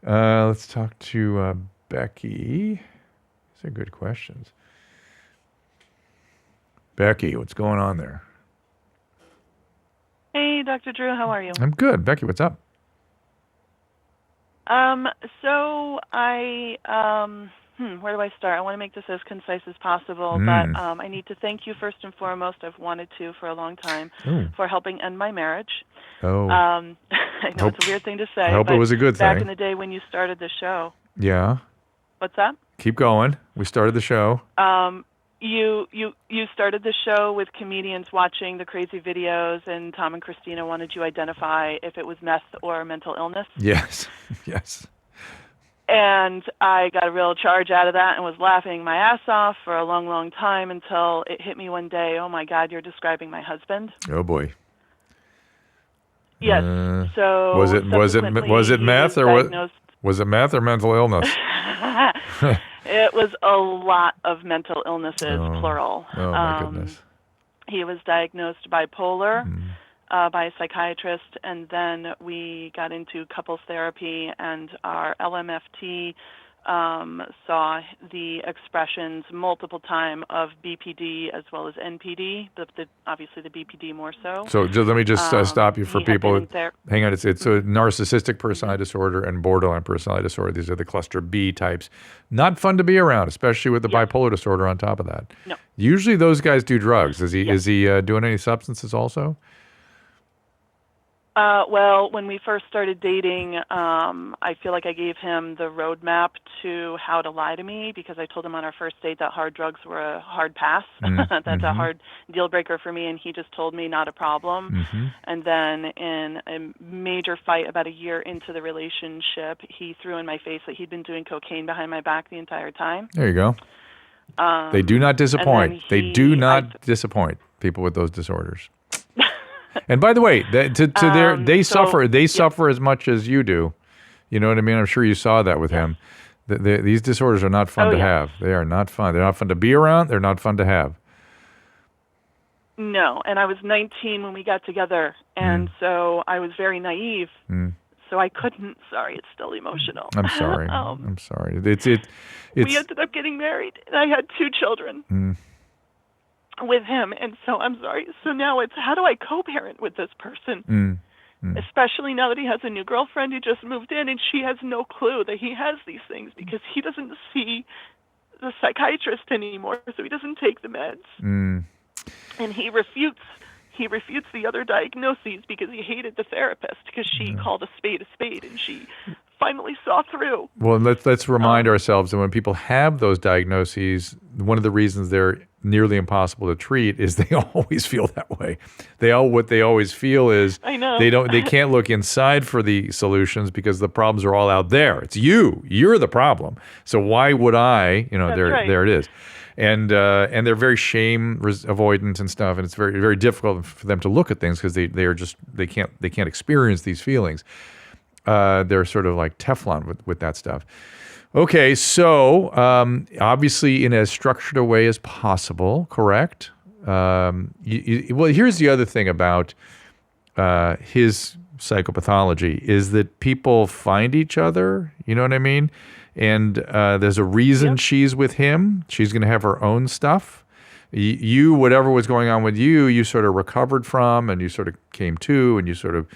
Let's talk to Becky. These are good questions. Becky, what's going on there? Hey, Dr. Drew, how are you? I'm good. Becky, what's up? So where do I start? I want to make this as concise as possible, but I need to thank you first and foremost. I've wanted to for a long time for helping end my marriage. Oh. I know it's a weird thing to say. I hope but it was a good thing. Back in the day when you started the show. Yeah. What's that? Keep going. We started the show. You started the show with comedians watching the crazy videos, and Tom and Christina wanted you to identify if it was meth or mental illness. Yes. Yes. And I got a real charge out of that and was laughing my ass off for a long, long time until it hit me one day, oh my God, you're describing my husband. Oh boy. Yes. So was it meth or was it meth or mental illness? It was a lot of mental illnesses, plural. Oh my goodness. He was diagnosed bipolar by a psychiatrist, and then we got into couples therapy, and our LMFT saw the expressions multiple times of BPD as well as NPD, but obviously the BPD more so. So let me just stop you for people. Hang on, it's a narcissistic personality disorder and borderline personality disorder. These are the cluster B types. Not fun to be around, especially with the bipolar disorder on top of that. No. Usually those guys do drugs. Is he doing any substances also? Well, when we first started dating, I feel like I gave him the roadmap to how to lie to me, because I told him on our first date that hard drugs were a hard pass. That's a hard deal breaker for me, and he just told me not a problem. And then in a major fight about a year into the relationship, he threw in my face that he'd been doing cocaine behind my back the entire time. There you go. They do not disappoint. They do not disappoint, people with those disorders. And by the way, they suffer as much as you do. You know what I mean? I'm sure you saw that with him. These disorders are not fun to have. They are not fun. They're not fun to be around. They're not fun to have. No, and I was 19 when we got together, and so I was very naive. So I couldn't. Sorry, it's still emotional. I'm sorry. I'm sorry. It's we ended up getting married, and I had 2 children. With him, and so I'm sorry. So now it's, how do I co-parent with this person? Especially now that he has a new girlfriend who just moved in, and she has no clue that he has these things, because he doesn't see the psychiatrist anymore, so he doesn't take the meds. And he refutes the other diagnoses because he hated the therapist, because she called a spade, and she finally saw through. Well, let's remind ourselves that when people have those diagnoses, one of the reasons they're nearly impossible to treat is they always feel that way. What they always feel is they can't look inside for the solutions, because the problems are all out there. It's you're the problem. So why would I? There it is. And they're very shame avoidant and stuff, and it's very, very difficult for them to look at things, because they can't experience these feelings. They're sort of like Teflon with that stuff. Okay, so obviously in as structured a way as possible, correct? Well, here's the other thing about his psychopathology is that people find each other, you know what I mean? And there's a reason she's with him. She's going to have her own stuff. You, whatever was going on with you sort of recovered from, and you sort of came to, and you sort of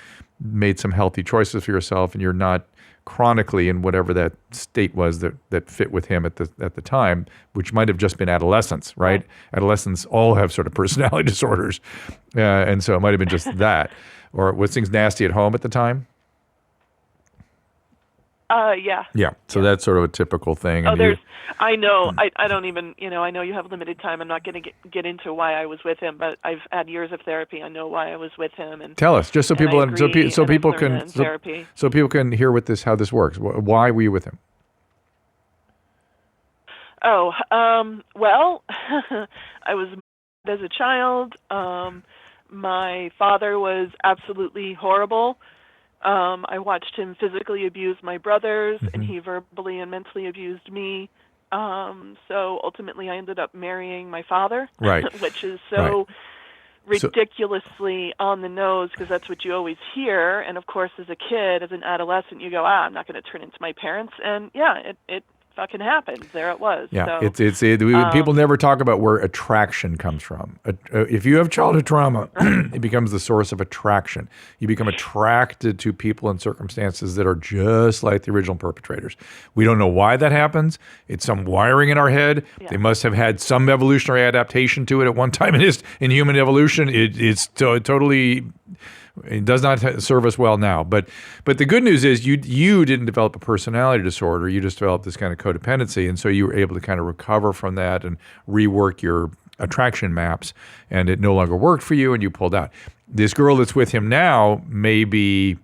made some healthy choices for yourself, and you're not chronically in whatever that state was that fit with him at the time, which might have just been adolescence, right? Adolescents all have sort of personality disorders, and so it might have been just that. Or was things nasty at home at the time? Yeah. Yeah. So that's sort of a typical thing. I know. I don't even. I know you have limited time. I'm not going to get into why I was with him, but I've had years of therapy. I know why I was with him. And tell us, just so people can hear how this works. Why were you with him? Well, I was as a child. My father was absolutely horrible. I watched him physically abuse my brothers, and he verbally and mentally abused me. So ultimately I ended up marrying my father, right. which is so ridiculously on the nose, because that's what you always hear. And of course, as a kid, as an adolescent, you go, I'm not going to turn into my parents. And yeah, it fucking happened. There it was. Yeah, so, people never talk about where attraction comes from. If you have childhood trauma, it becomes the source of attraction. You become attracted to people and circumstances that are just like the original perpetrators. We don't know why that happens. It's some wiring in our head. Yeah. They must have had some evolutionary adaptation to it at one time in human evolution. It's totally... It does not serve us well now. But the good news is you didn't develop a personality disorder. You just developed this kind of codependency. And so you were able to kind of recover from that and rework your attraction maps. And it no longer worked for you and you pulled out. This girl that's with him now may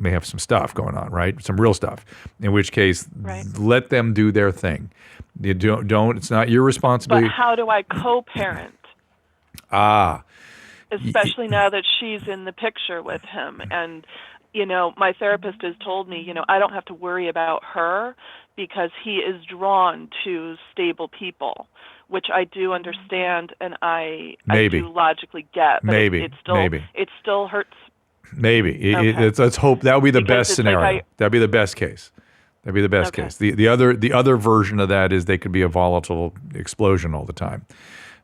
have some stuff going on, right? Some real stuff. In which case, let them do their thing. You don't. It's not your responsibility. But how do I co-parent? Especially now that she's in the picture with him. And, my therapist has told me, I don't have to worry about her because he is drawn to stable people, which I do understand and I do logically get. But it still hurts. Maybe. Okay. Let's hope that would be the best scenario. That'd be the best case. That'd be the best case. The other version of that is they could be a volatile explosion all the time.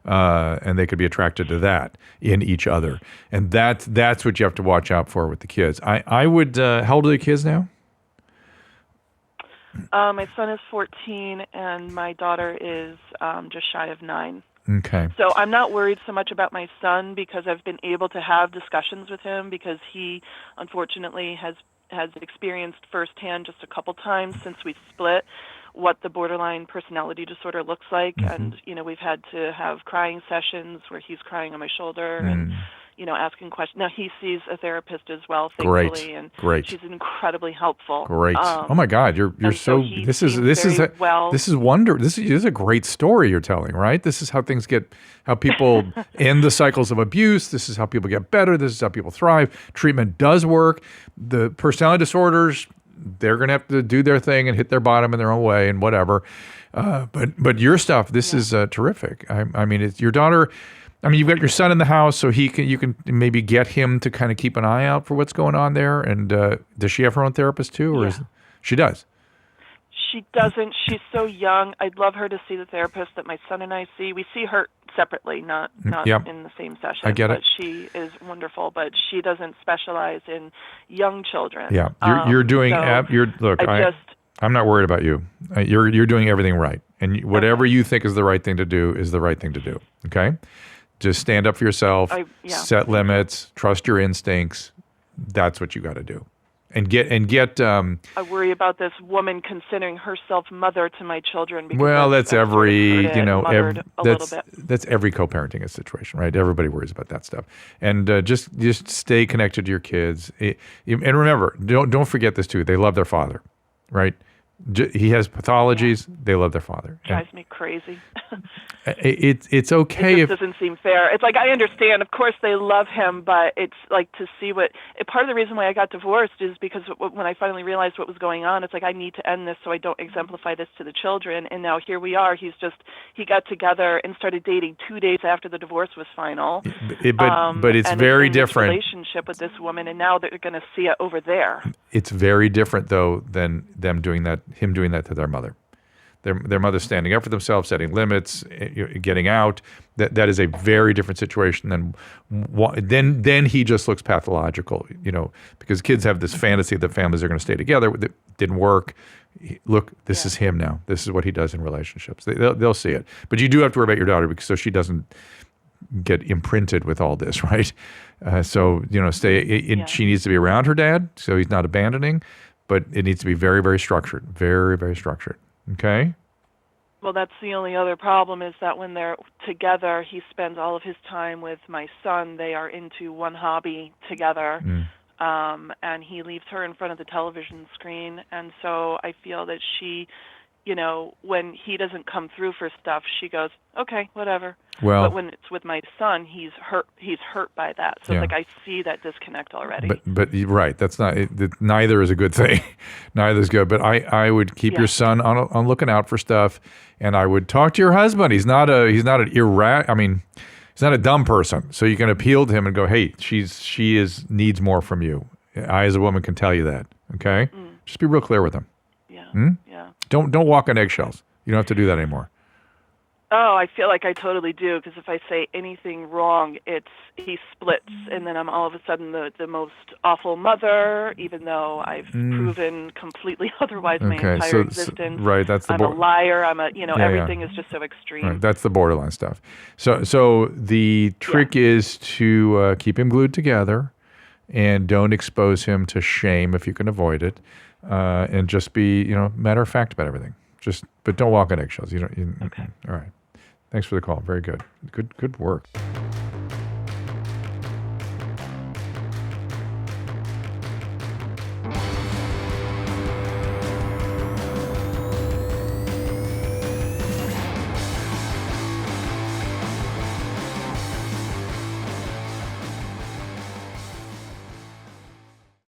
And they could be attracted to that in each other. And that's what you have to watch out for with the kids. I would, how old are the kids now? My son is 14 and my daughter is just shy of 9. Okay. So I'm not worried so much about my son because I've been able to have discussions with him because he unfortunately has experienced firsthand just a couple times since we split what the borderline personality disorder looks like. And, we've had to have crying sessions where he's crying on my shoulder and, asking questions. Now, he sees a therapist as well, thankfully. Great. She's incredibly helpful. Great. Oh my God, you're so this is wonder. This is a great story you're telling, right? This is how things how people end the cycles of abuse. This is how people get better. This is how people thrive. Treatment does work. The personality disorders, they're going to have to do their thing and hit their bottom in their own way and whatever. But your stuff, this is terrific. I mean, it's your daughter. I mean, you've got your son in the house, so you can maybe get him to kind of keep an eye out for what's going on there. And does she have her own therapist too, or she does? She doesn't. She's so young. I'd love her to see the therapist that my son and I see. We see her separately, not in the same session. I get it. But she is wonderful, but she doesn't specialize in young children. Yeah, you're doing. I'm not worried about you. You're doing everything right, and whatever you think is the right thing to do is the right thing to do. Okay, just stand up for yourself. Set limits. Trust your instincts. That's what you got to do. And get. I worry about this woman considering herself mother to my children. Well, that's every that's every co-parenting situation, right? Everybody worries about that stuff. And just stay connected to your kids. And remember, don't forget this too. They love their father, right? He has pathologies. Yeah. They love their father. Drives me crazy. It's okay. It just doesn't seem fair. It's like, I understand, of course they love him, but it's like to see part of the reason why I got divorced is because when I finally realized what was going on, it's like, I need to end this so I don't exemplify this to the children. And now here we are. He got together and started dating 2 days after the divorce was final. But it's very different. Relationship with this woman, and now they're going to see it over there. It's very different though than him doing that to their mother. Their mother standing up for themselves, setting limits, getting out. That is a very different situation than then he just looks pathological, because kids have this fantasy that families are going to stay together. That didn't work. Look, this is him now. This is what he does in relationships. They'll see it. But you do have to worry about your daughter so she doesn't get imprinted with all this, right? She needs to be around her dad, so he's not abandoning, but it needs to be very, very structured, very, very structured. Okay? Well, that's the only other problem is that when they're together, he spends all of his time with my son. They are into one hobby together, and he leaves her in front of the television screen. And so I feel that she, when he doesn't come through for stuff, she goes, okay, whatever. Well, but when it's with my son, he's hurt by that. So it's like I see that disconnect already. But you're right, that's not. Neither is a good thing. Neither is good. But I would keep your son on looking out for stuff, and I would talk to your husband. He's not an He's not a dumb person. So you can appeal to him and go, hey, she needs more from you. I, as a woman, can tell you that. Okay? Just be real clear with him. Yeah. Yeah. Don't walk on eggshells. You don't have to do that anymore. Oh, I feel like I totally do, because if I say anything wrong, he splits, and then I'm all of a sudden the most awful mother, even though I've proven completely otherwise my entire existence. Right, that's the I'm a liar. Everything is just so extreme. Right, that's the borderline stuff. So the trick is to keep him glued together, and don't expose him to shame if you can avoid it, and just be matter of fact about everything. But don't walk on eggshells. Okay. All right. Thanks for the call. Very good. Good work.